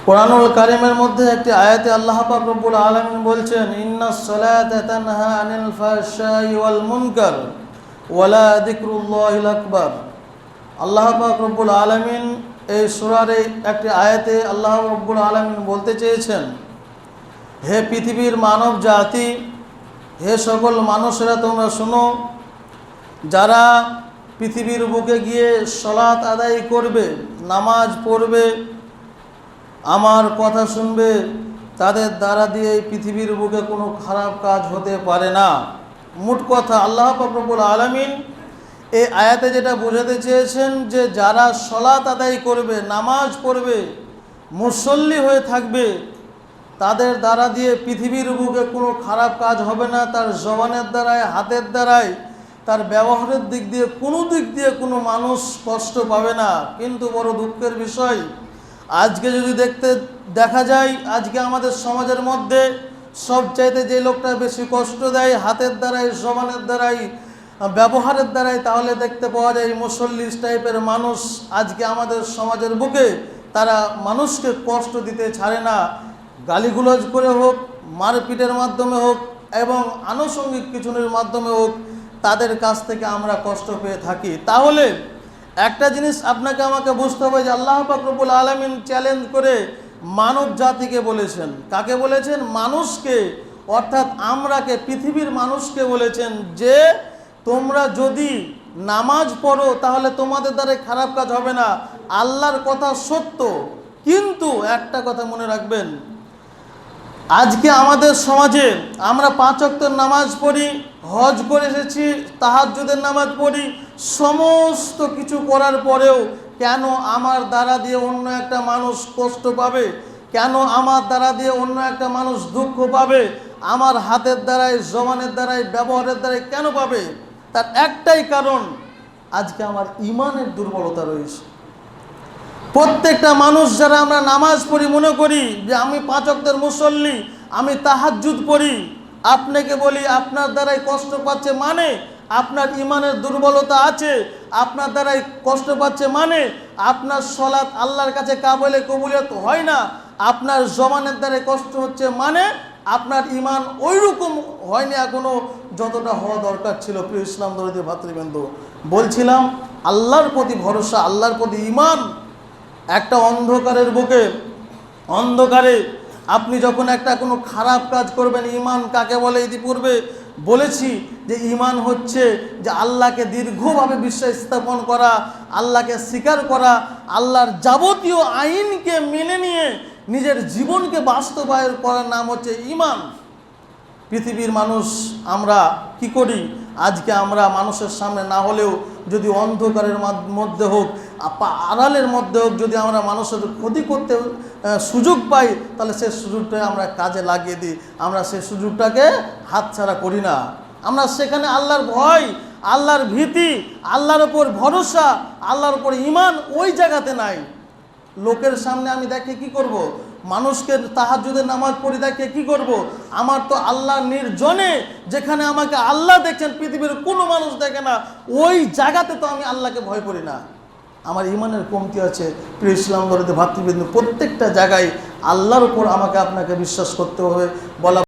কুরআনুল কারীমের মধ্যে একটি আয়াতে আল্লাহ পাক রব্বুল আলামিন বলছেন, ইন্নাস সালাতা তানহা আনিল ফাহশাই ওয়াল মুনকার ওয়ালা যিকরুল্লাহিল আকবার। আল্লাহ পাক রব্বুল আলামিন এই সূরার একটি আয়াতে আল্লাহ রব্বুল আলামিন বলতে চেয়েছেন, হে পৃথিবীর মানব জাতি, হে সকল মানুষেরা তোমরা শোনো, যারা পৃথিবীর বুকে গিয়ে সালাত আদায় করবে, নামাজ পড়বে, আমার কথা শুনবে, তাদের দ্বারা দিয়ে এই পৃথিবীর বুকে কোনো খারাপ কাজ হতে পারে না। মোট কথা আল্লাহ পাক রব্বুল আলামিন এই আয়াতে যেটা বোঝাতে চেয়েছেন যে যারা সালাত আদায় করবে, নামাজ পড়বে, মুসল্লি হয়ে থাকবে, তাদের দ্বারা দিয়ে পৃথিবীর বুকে কোনো খারাপ কাজ হবে না। তার জবানের দ্বারায়, হাতের দ্বারায়, তার ব্যবহারের দিক দিয়ে কোনো মানুষ কষ্ট পাবে না। কিন্তু বড় দুঃখের বিষয়, আজকে যদি দেখা যায়, আজকে আমাদের সমাজের মধ্যে সবচাইতে যে লোকটা বেশি কষ্ট দেয় হাতের দ্বারাই, জবানের দ্বারাই, ব্যবহারের দ্বারাই, তাহলে দেখতে পাওয়া যায় মুসল্লি টাইপের মানুষ আজকে আমাদের সমাজের বুকে তারা মানুষকে কষ্ট দিতে ছাড়ে না। গালিগুলোজ করে হোক, মারপিটের মাধ্যমে হোক এবং আনুষঙ্গিক কিছুর মাধ্যমে হোক, তাদের কাছ থেকে আমরা কষ্ট পেয়ে থাকি। তাহলে একটা জিনিস আপনাকে আমাকে বুঝতে হবে যে আল্লাহ পাক রব্বুল আলামিন চ্যালেঞ্জ করে মানব জাতিকে বলেছেন। কাকে বলেছেন? মানুষকে, অর্থাৎ আমরাকে, পৃথিবীর মানুষকে বলেছেন যে তোমরা যদি নামাজ পড়ো তাহলে তোমাদের দ্বারা খারাপ কাজ হবে না। আল্লাহর কথা সত্য, কিন্তু একটা কথা মনে রাখবেন, আজকে আমাদের সমাজে আমরা 5 ওয়াক্তের নামাজ পড়ি, হজ করে এসেছি, তাহাজ্জুদের নামাজ পড়ি, সমস্ত কিছু করার পরেও কেন আমার দ্বারা দিয়ে অন্য একটা মানুষ কষ্ট পাবে? কেন আমার দ্বারা দিয়ে অন্য একটা মানুষ দুঃখ পাবে? আমার হাতের দ্বারাই, জবানের দ্বারাই, ব্যবহারের দ্বারাই কেন পাবে? তার একটাই কারণ, আজকে আমার ঈমানের দুর্বলতা রয়েছে। প্রত্যেকটা মানুষ যারা আমরা নামাজ পড়ি, মনে করি যে আমি 5 ওয়াক্তের মুসল্লি, আমি তাহাজ্জুদ পড়ি, আপনাকে বলি আপনার দ্বারাই কষ্ট পাচ্ছে মানে আপনার ঈমানের দুর্বলতা আছে। আপনার দ্বারাই কষ্ট পাচ্ছে মানে আপনার সালাত আল্লাহর কাছে কাবুলে কবুলিয়ত হয় না। আপনার জবানের দ্বারাই কষ্ট হচ্ছে মানে আপনার ঈমান ওই রকম হয়নি এখনো যতটা হওয়া দরকার ছিল। প্রিয় ইসলাম দরদি ভাতৃবৃন্দ, বলছিলাম আল্লাহর প্রতি ভরসা, আল্লাহর প্রতি ঈমান। একটা অন্ধকারের বুকে, অন্ধকারে আপনি যখন একটা কোনো খারাপ কাজ করবেন, ঈমান কাকে বলে ইতিপূর্বে বলেছি যে ঈমান হচ্ছে যে আল্লাহকে দীর্ঘভাবে বিশ্বাস স্থাপন করা, আল্লাহকে স্বীকার করা, আল্লাহর যাবতীয় আইনকে মেনে নিয়ে নিজের জীবনকে বাস্তবায়ন করার নাম হচ্ছে ঈমান। পৃথিবীর মানুষ আমরা কি করি? আজকে আমরা মানুষের সামনে না হলেও যদি অন্ধকারের মধ্যে হোক, আড়ালের মধ্যে হোক, যদি আমরা মানুষের ক্ষতি করতে সুযোগ পাই, তাহলে সেই সুযোগটা আমরা কাজে লাগিয়ে দিই। আমরা সেই সুযোগটাকে হাতছাড়া করি না। আমরা সেখানে আল্লাহর ভয়, আল্লাহর ভীতি, আল্লাহর ওপর ভরসা, আল্লাহর ওপর ঈমান ওই জায়গাতে নাই। লোকের সামনে আমি দেখে কি করব? মানুষকে তাহাজ্জুদের নামাজ পড়ি দেখে কি করব? আমার তো আল্লাহ নির্জনে, যেখানে আমাকে আল্লাহ দেখছেন, পৃথিবীর কোনো মানুষ দেখে না, ওই জায়গাতে তো আমি আল্লাহকে ভয় করি না। আমার ঈমানের কমতি আছে। প্রিয় ইসলাম দরদি ভাতৃবৃন্দ, প্রত্যেকটা জায়গায় আল্লাহর উপর আমাকে আপনাকে বিশ্বাস করতে হবে। বলা